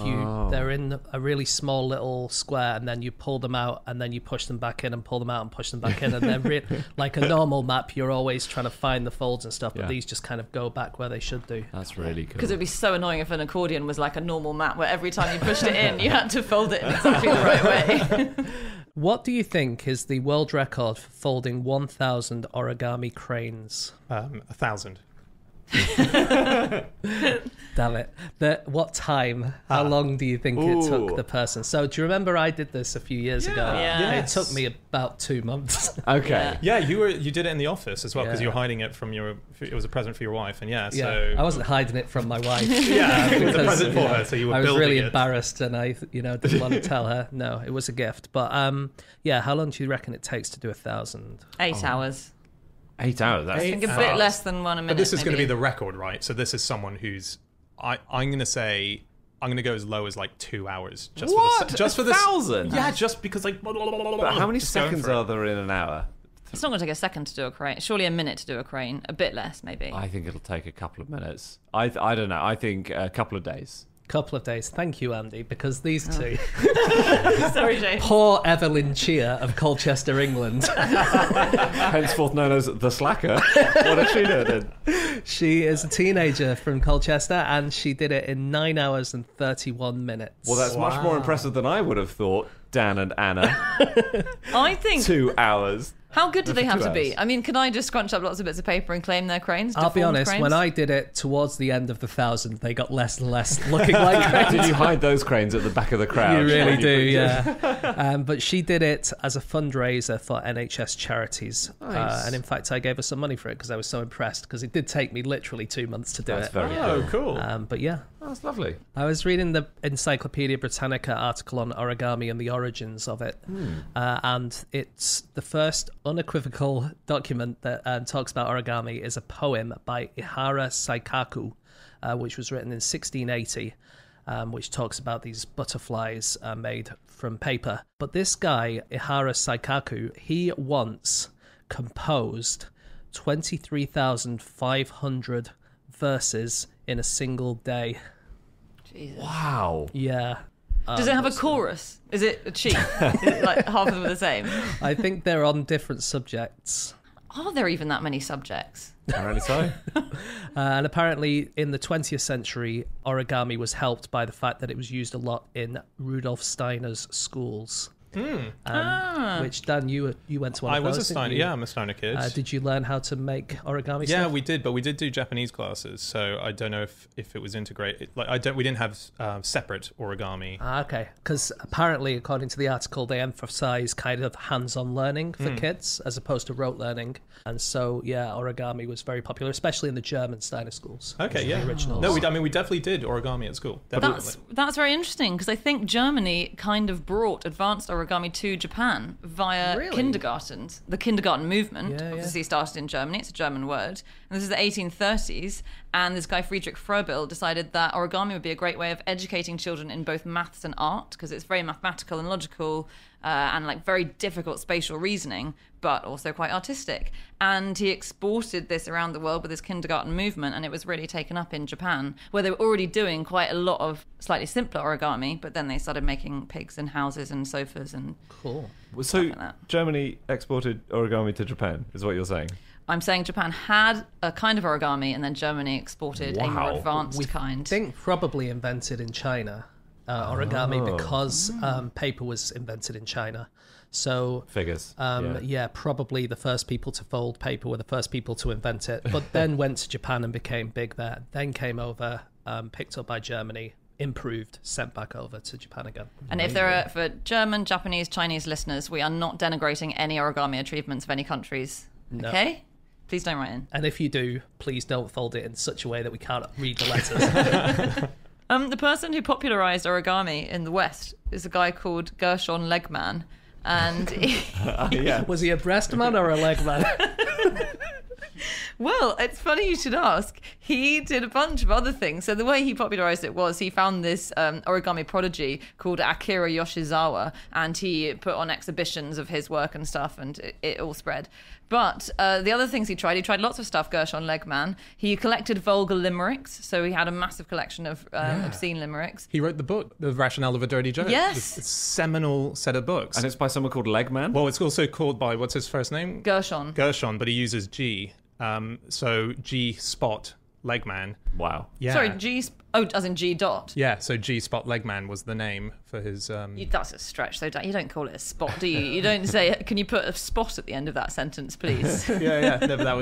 they're in a really small little square, and then you pull them out, and then you push them back in, and pull them out and push them back in, and then like a normal map, you're always trying to find the folds and stuff, but these just kind of go back where they should do. That's really cool. Because it'd be so annoying if an accordion was like a normal map, where every time you pushed it in, you had to fold it in exactly the right way. What do you think is the world record for folding 1,000 origami cranes? 1,000. Damn it. What time? How long do you think it took the person? So do you remember I did this a few years ago? Yeah. It took me about 2 months. Okay. Yeah, you did it in the office as well, because you were hiding it from it was a present for your wife, and so I wasn't hiding it from my wife. it was a present for her, so you were I was really it. embarrassed, and I didn't want to tell her. No, it was a gift. But how long do you reckon it takes to do 1,000? 8 hours. 8 hours. That's I think a bit less than 1 minute. But this is going to maybe. be the record, right? So this is someone who's I'm going to go as low as like 2 hours. Just for this. 1,000? Yeah, just because like. But how many seconds are there in an hour? It's not going to take a second to do a crane. Surely a minute to do a crane. A bit less, maybe. I think it'll take a couple of minutes. I don't know. I think a couple of days. Couple of days. Thank you, Andy, because these two. Sorry, James. Poor Evelyn Cheer of Colchester, England. Henceforth known as the slacker. What did she do then? She is a teenager from Colchester, and she did it in 9 hours and 31 minutes. Well, that's much more impressive than I would have thought, Dan and Anna. I think 2 hours. How good do they have 2 to be? hours. I mean, can I just scrunch up lots of bits of paper and claim their cranes? I'll be deformed honest, cranes? when I did it towards the end of the 1,000, they got less and less looking like cranes. Did you hide those cranes at the back of the crowd? You really do, yeah. But she did it as a fundraiser for NHS charities. Nice. And in fact, I gave her some money for it because I was so impressed, because it did take me literally 2 months to do That's it. very Oh, cool. But yeah. Oh, that's lovely. I was reading the Encyclopedia Britannica article on origami and the origins of it, and it's the first unequivocal document that talks about origami is a poem by Ihara Saikaku, which was written in 1680, which talks about these butterflies made from paper. But this guy, Ihara Saikaku, he once composed 23,500 verses in a single day. Jesus. Wow. Yeah. Does it have a chorus? Is it a cheat? Is it like half of them are the same? I think they're on different subjects. Are there even that many subjects? Apparently so. And apparently in the 20th century, origami was helped by the fact that it was used a lot in Rudolf Steiner's schools. Which, Dan, you went to one I of was those, a didn't Steiner. you? Yeah, I'm a Steiner kid. Did you learn how to make origami Yeah, stuff? we did, but we did do Japanese classes, so I don't know if it was integrated. Like, we didn't have separate origami. Okay, because apparently, according to the article, they emphasize kind of hands-on learning for kids as opposed to rote learning, and so yeah, origami was very popular, especially in the German Steiner schools. Okay, yeah. The originals. No, we definitely did origami at school. Definitely. That's very interesting because I think Germany kind of brought advanced origami to Japan via Really? kindergartens. The kindergarten movement Yeah, yeah. obviously started in Germany. It's a German word. And this is the 1830s. And this guy, Friedrich Froebel, decided that origami would be a great way of educating children in both maths and art because it's very mathematical and logical and like very difficult spatial reasoning, but also quite artistic. And he exported this around the world with his kindergarten movement, and it was really taken up in Japan, where they were already doing quite a lot of slightly simpler origami, but then they started making pigs and houses and sofas and Cool. So like that. Germany exported origami to Japan, is what you're saying? I'm saying Japan had a kind of origami, and then Germany exported a more Wow. advanced kind. I think probably invented in China, origami, because paper was invented in China. So Figures. yeah, probably the first people to fold paper were the first people to invent it, but then went to Japan and became big there. Then came over, picked up by Germany, improved, sent back over to Japan again. And if there are, for German, Japanese, Chinese listeners, we are not denigrating any origami achievements of any countries. No. Okay? Please don't write in. And if you do, please don't fold it in such a way that we can't read the letters. The person who popularized origami in the West is a guy called Gershon Legman. And Yeah. Was he a breast man or a leg man? well, it's funny you should ask. He did a bunch of other things. So the way he popularized it was he found this origami prodigy called Akira Yoshizawa, and he put on exhibitions of his work and stuff, and it all spread. But the other things he tried lots of stuff, Gershon Legman. He collected vulgar limericks, so he had a massive collection of obscene limericks. He wrote the book, The Rationale of a Dirty Joke. Yes. It's a seminal set of books. And it's by someone called Legman? Well, it's also called by, what's his first name? Gershon. Gershon, but he uses G. So G spot Legman. Wow. Yeah. Sorry, G. As in G dot. Yeah, so G spot Legman was the name for his. That's a stretch, though. You don't call it a spot, do you? You don't say, "Can you put a spot at the end of that sentence, please?" Yeah. No, but that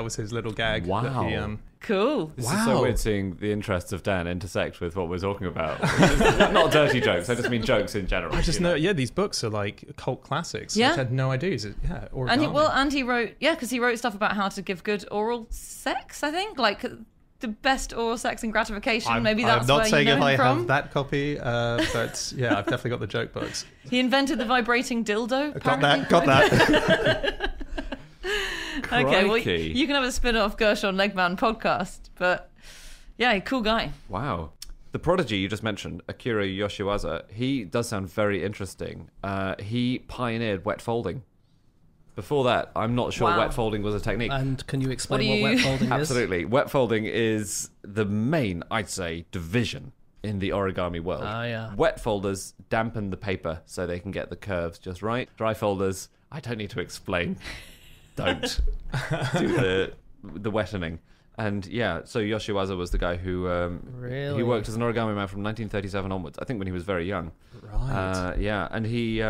was his little gag. that Wow. he, Cool. This is so Wow. weird seeing the interests of Dan intersect with what we're talking about. Not dirty jokes, I just mean jokes in general. I just you know. Yeah, these books are like cult classics. Yeah. I had no idea. Origami. And he wrote, because he wrote stuff about how to give good oral sex. I think like the best oral sex and gratification. Maybe that's I'm not where saying you know if him I from. have that copy, but yeah, I've definitely got the joke books. He invented the vibrating dildo. Got apparently. that. Okay, well, Crikey. you can have a spin-off Gershon Legman podcast, but yeah, cool guy. Wow. The prodigy you just mentioned, Akira Yoshiwaza, he does sound very interesting. He pioneered wet folding. Before that, I'm not sure Wow. wet folding was a technique. And can you explain What do what you- wet folding is? Absolutely. Wet folding is the main, I'd say, division in the origami world. Ah, yeah. Wet folders dampen the paper so they can get the curves just right. Dry folders, I don't need to explain. Don't do the wettening. And yeah, so Yoshiwaza was the guy who Really? he worked as an origami man from 1937 onwards. I think when he was very young. Right. Yeah, and he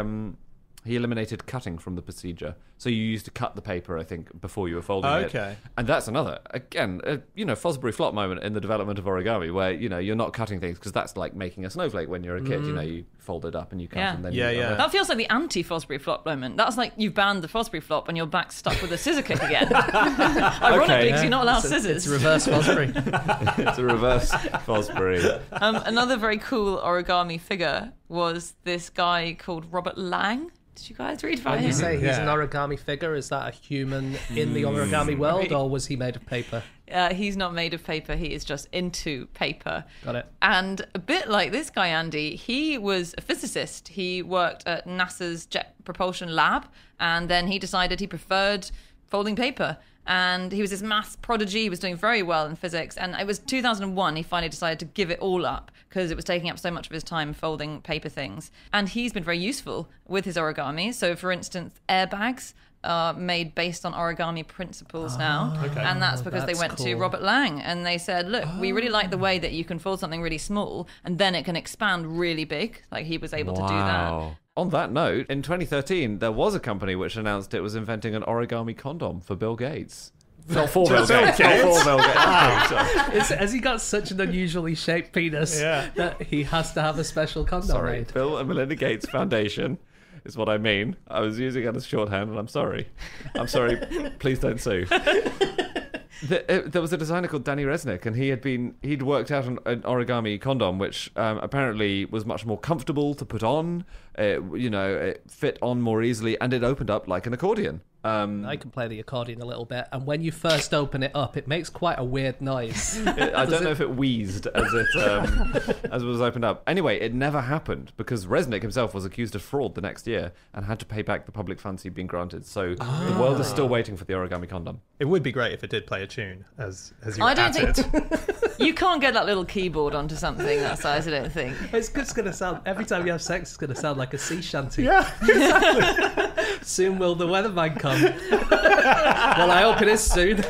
eliminated cutting from the procedure. So you used to cut the paper, I think, before you were folding it. Okay. And that's another, again, Fosbury Flop moment in the development of origami, where you're not cutting things because that's like making a snowflake when you're a kid. You fold it up and you cut, Yeah. and then Yeah. That feels like the anti-Fosbury Flop moment. That's like you've banned the Fosbury Flop and you're back stuck with a scissor kick again. Ironically, because you're not allowed scissors. It's reverse Fosbury. It's a reverse Fosbury. Another very cool origami figure was this guy called Robert Lang. Did you guys read about When him? you say he's an Yeah. origami figure, is that a human in the origami world, or was he made of paper? He's not made of paper. He is just into paper. Got it. And a bit like this guy, Andy, he was a physicist. He worked at NASA's Jet Propulsion Lab, and then he decided he preferred folding paper. And he was this maths prodigy. He was doing very well in physics. And it was 2001, he finally decided to give it all up because it was taking up so much of his time folding paper things. And he's been very useful with his origami. So, for instance, airbags are made based on origami principles now. Okay. And that's because they went to cool. Robert Lang and they said, look, we really like the way that you can fold something really small and then it can expand really big. Like he was able to do that. On that note, in 2013, there was a company which announced it was inventing an origami condom for Bill Gates. Not for Bill Gates. Not for Bill Gates. Has he got such an unusually shaped penis that he has to have a special condom Sorry, made? Bill and Melinda Gates Foundation is what I mean. I was using it as shorthand, and I'm sorry. I'm sorry. Please don't sue. There was a designer called Danny Resnick, and he'd worked out an origami condom, which apparently was much more comfortable to put on. It fit on more easily, and it opened up like an accordion. I can play the accordion a little bit, and when you first open it up, it makes quite a weird noise. I don't know if it wheezed as it was opened up. Anyway, it never happened because Resnick himself was accused of fraud the next year and had to pay back the public funds he'd been granted. So the world is still waiting for the origami condom. It would be great if it did play a tune as you I were don't at think it. you can't get that little keyboard onto something that size, I don't think. It's just going to sound, every time you have sex, it's going to sound like a sea shanty. Yeah, Soon will the weatherman come. Well, I hope it is soon.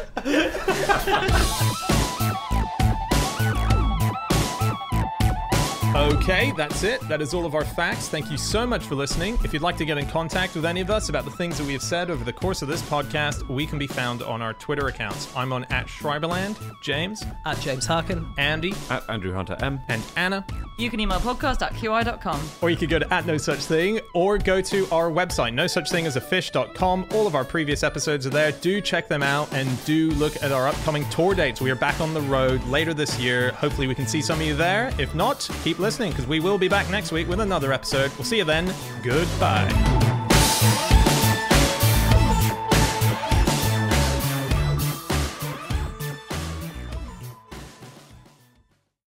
Okay, that's it. That is all of our facts. Thank you so much for listening. If you'd like to get in contact with any of us about the things that we have said over the course of this podcast, we can be found on our Twitter accounts. I'm on @Schreiberland, James, At James Harkin. Andy, At Andrew Hunter M. and Anna. You can email podcast@qi.com. Or you could go to @NoSuchThing or go to our website, nosuchthingasafish.com. All of our previous episodes are there. Do check them out and do look at our upcoming tour dates. We are back on the road later this year. Hopefully we can see some of you there. If not, keep listening because we will be back next week with another episode. We'll see you then. Goodbye.